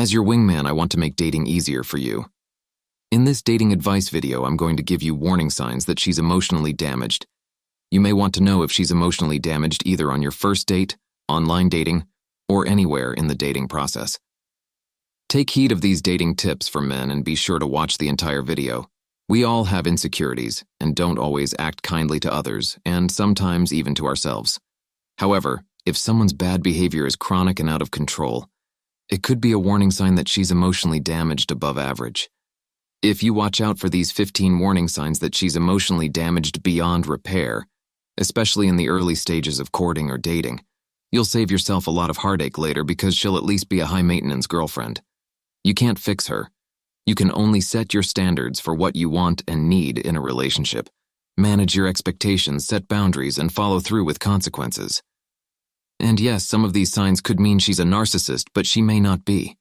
As your wingman, I want to make dating easier for you. In this dating advice video, I'm going to give you warning signs that she's emotionally damaged. You may want to know if she's emotionally damaged either on your first date, online dating, or anywhere in the dating process. Take heed of these dating tips for men and be sure to watch the entire video. We all have insecurities and don't always act kindly to others, and sometimes even to ourselves. However, if someone's bad behavior is chronic and out of control, it could be a warning sign that she's emotionally damaged above average. If you watch out for these 15 warning signs that she's emotionally damaged beyond repair, especially in the early stages of courting or dating, you'll save yourself a lot of heartache later because she'll at least be a high-maintenance girlfriend. You can't fix her. You can only set your standards for what you want and need in a relationship. Manage your expectations, set boundaries, and follow through with consequences. And yes, some of these signs could mean she's a narcissist, but she may not be.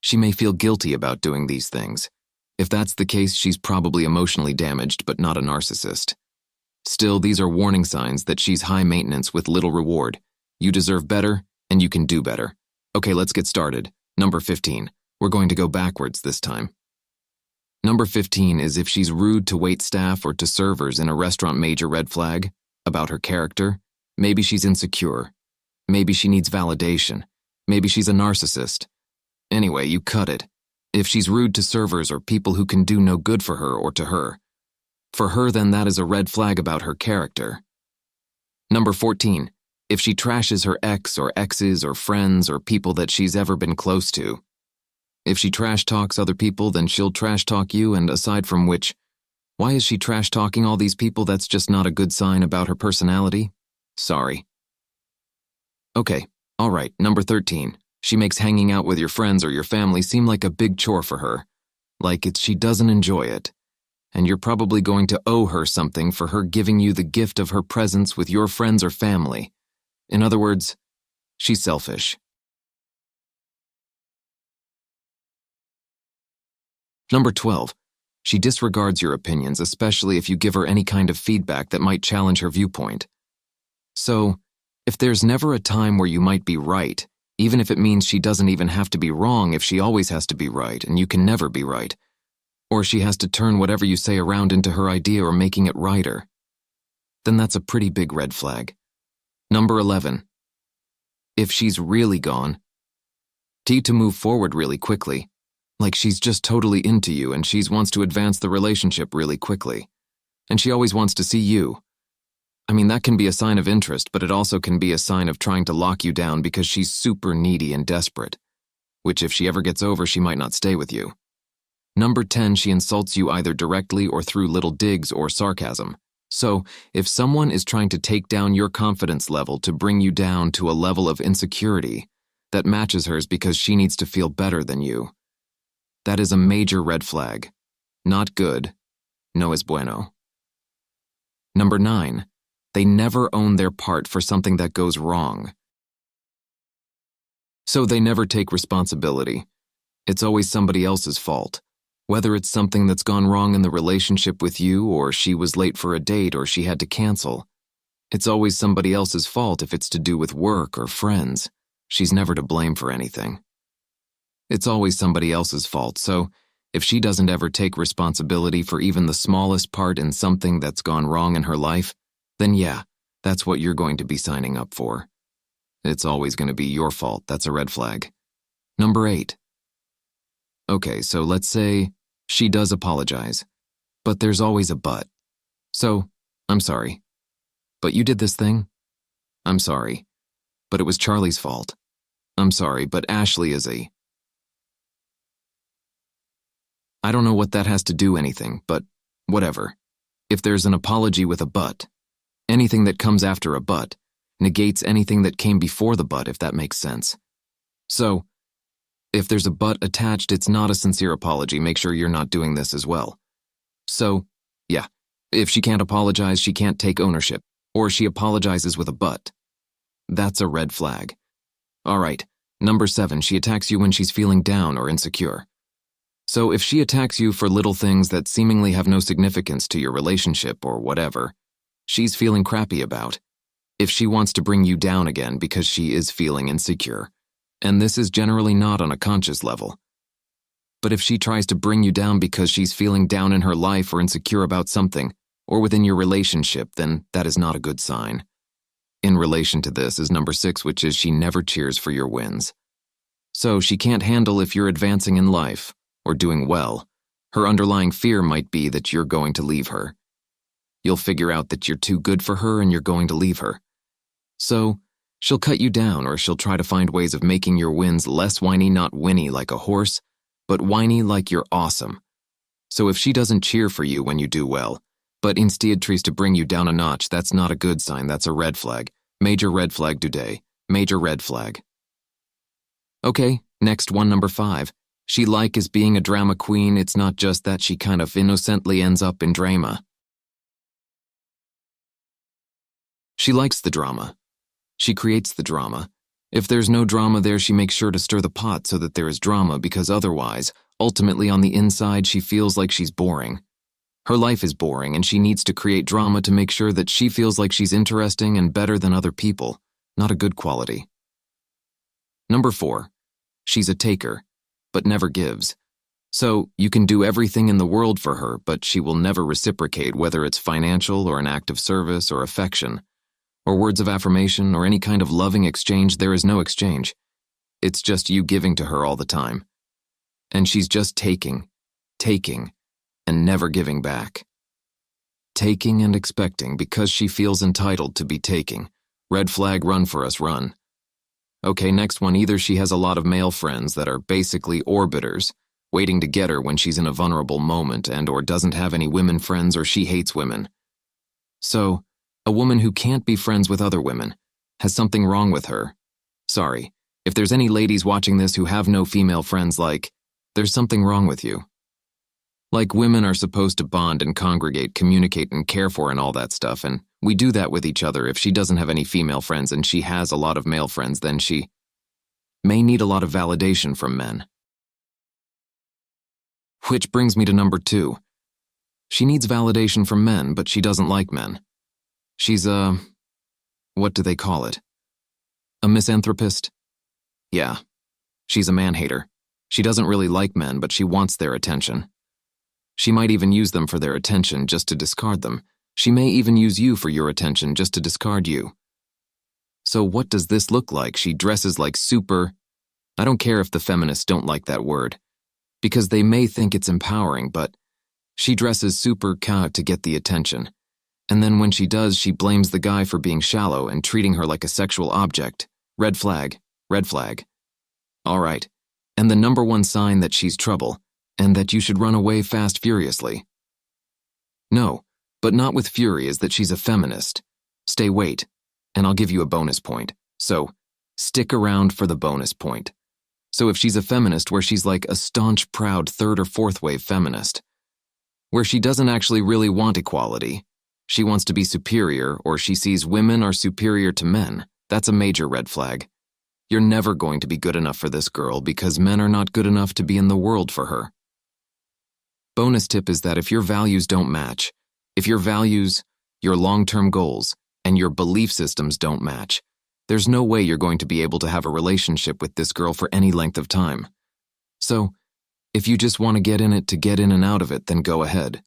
She may feel guilty about doing these things. If that's the case, she's probably emotionally damaged, but not a narcissist. Still, these are warning signs that she's high maintenance with little reward. You deserve better, and you can do better. Okay, let's get started. Number 15. We're going to go backwards this time. Number 15 is if she's rude to wait staff or to servers in a restaurant. Major red flag about her character. Maybe she's insecure. Maybe she needs validation. Maybe she's a narcissist. Anyway, you cut it. If she's rude to servers or people who can do no good for her or to her, for her, then that is a red flag about her character. Number 14. If she trashes her ex or exes or friends or people that she's ever been close to. If she trash talks other people, then she'll trash talk you, and aside from which, why is she trash talking all these people? That's just not a good sign about her personality. Sorry. Okay, alright, number 13. She makes hanging out with your friends or your family seem like a big chore for her. Like she doesn't enjoy it. And you're probably going to owe her something for her giving you the gift of her presence with your friends or family. In other words, she's selfish. Number 12. She disregards your opinions, especially if you give her any kind of feedback that might challenge her viewpoint. So, if there's never a time where you might be right, even if it means she doesn't even have to be wrong if she always has to be right and you can never be right, or she has to turn whatever you say around into her idea or making it righter, then that's a pretty big red flag. Number 11. If she's really gone, to move forward really quickly, like she's just totally into you and she wants to advance the relationship really quickly, and she always wants to see you. I mean, that can be a sign of interest, but it also can be a sign of trying to lock you down because she's super needy and desperate, which if she ever gets over, she might not stay with you. Number 10, she insults you either directly or through little digs or sarcasm. So, if someone is trying to take down your confidence level to bring you down to a level of insecurity that matches hers because she needs to feel better than you, that is a major red flag. Not good. No es bueno. Number 9. They never own their part for something that goes wrong. So they never take responsibility. It's always somebody else's fault. Whether it's something that's gone wrong in the relationship with you, or she was late for a date, or she had to cancel. It's always somebody else's fault if it's to do with work or friends. She's never to blame for anything. It's always somebody else's fault, so if she doesn't ever take responsibility for even the smallest part in something that's gone wrong in her life, then yeah, that's what you're going to be signing up for. It's always going to be your fault. That's a red flag. Number 8. Okay, so let's say she does apologize, but there's always a but. So, I'm sorry. But you did this thing? I'm sorry. But it was Charlie's fault. I'm sorry, but Ashley is a... I don't know what that has to do anything, but whatever. If there's an apology with a but, anything that comes after a but negates anything that came before the but, if that makes sense. So, if there's a but attached, it's not a sincere apology. Make sure you're not doing this as well. So, yeah, if she can't apologize, she can't take ownership, or she apologizes with a but. That's a red flag. All right, number 7, she attacks you when she's feeling down or insecure. So if she attacks you for little things that seemingly have no significance to your relationship or whatever, she's feeling crappy about. If she wants to bring you down again because she is feeling insecure, and this is generally not on a conscious level, But if she tries to bring you down because she's feeling down in her life or insecure about something, or within your relationship, then that is not a good sign. In relation to this is number 6, which is she never cheers for your wins. So she can't handle if you're advancing in life or doing well. Her underlying fear might be that you're going to leave her. You'll figure out that you're too good for her and you're going to leave her. So she'll cut you down, or she'll try to find ways of making your wins less whiny, not whinny like a horse, but whiny like you're awesome. So if she doesn't cheer for you when you do well, but instead tries to bring you down a notch, that's not a good sign, that's a red flag. Major red flag today. Major red flag. Okay, next one, number 5. She is being a drama queen. It's not just that, she kind of innocently ends up in drama. She likes the drama. She creates the drama. If there's no drama there, she makes sure to stir the pot so that there is drama, because otherwise, ultimately on the inside, she feels like she's boring. Her life is boring, and she needs to create drama to make sure that she feels like she's interesting and better than other people. Not a good quality. Number 4. She's a taker, but never gives. So you can do everything in the world for her, but she will never reciprocate, whether it's financial or an act of service or affection, or words of affirmation or any kind of loving exchange. There is no exchange. It's just you giving to her all the time. And she's just taking, and never giving back. Taking and expecting because she feels entitled to be taking. Red flag, run for us, run. Okay, next one. Either she has a lot of male friends that are basically orbiters, waiting to get her when she's in a vulnerable moment, and or doesn't have any women friends, or she hates women. So, a woman who can't be friends with other women has something wrong with her. Sorry, if there's any ladies watching this who have no female friends, there's something wrong with you. Women are supposed to bond and congregate, communicate and care for and all that stuff, and we do that with each other. If she doesn't have any female friends and she has a lot of male friends, then she may need a lot of validation from men. Which brings me to number 2. She needs validation from men, but she doesn't like men. She's what do they call it? A misanthropist? Yeah, she's a man-hater. She doesn't really like men, but she wants their attention. She might even use them for their attention just to discard them. She may even use you for your attention just to discard you. So what does this look like? She dresses like super... I don't care if the feminists don't like that word, because they may think it's empowering, but she dresses super to get the attention. And then when she does, she blames the guy for being shallow and treating her like a sexual object. Red flag, red flag. All right, and the number 1 sign that she's trouble, and that you should run away fast furiously. No, but not with fury, is that she's a feminist. Wait, and I'll give you a bonus point. So, stick around for the bonus point. So if she's a feminist where she's like a staunch, proud 3rd or 4th wave feminist, where she doesn't actually really want equality, she wants to be superior, or she sees women are superior to men, that's a major red flag. You're never going to be good enough for this girl because men are not good enough to be in the world for her. Bonus tip is that if your values don't match, if your values, your long-term goals, and your belief systems don't match, there's no way you're going to be able to have a relationship with this girl for any length of time. So, if you just want to get in it to get in and out of it, then go ahead.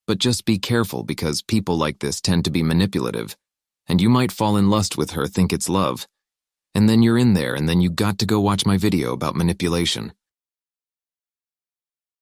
But just be careful, because people like this tend to be manipulative, and you might fall in lust with her, think it's love, and then you're in there, and then you got to go watch my video about manipulation.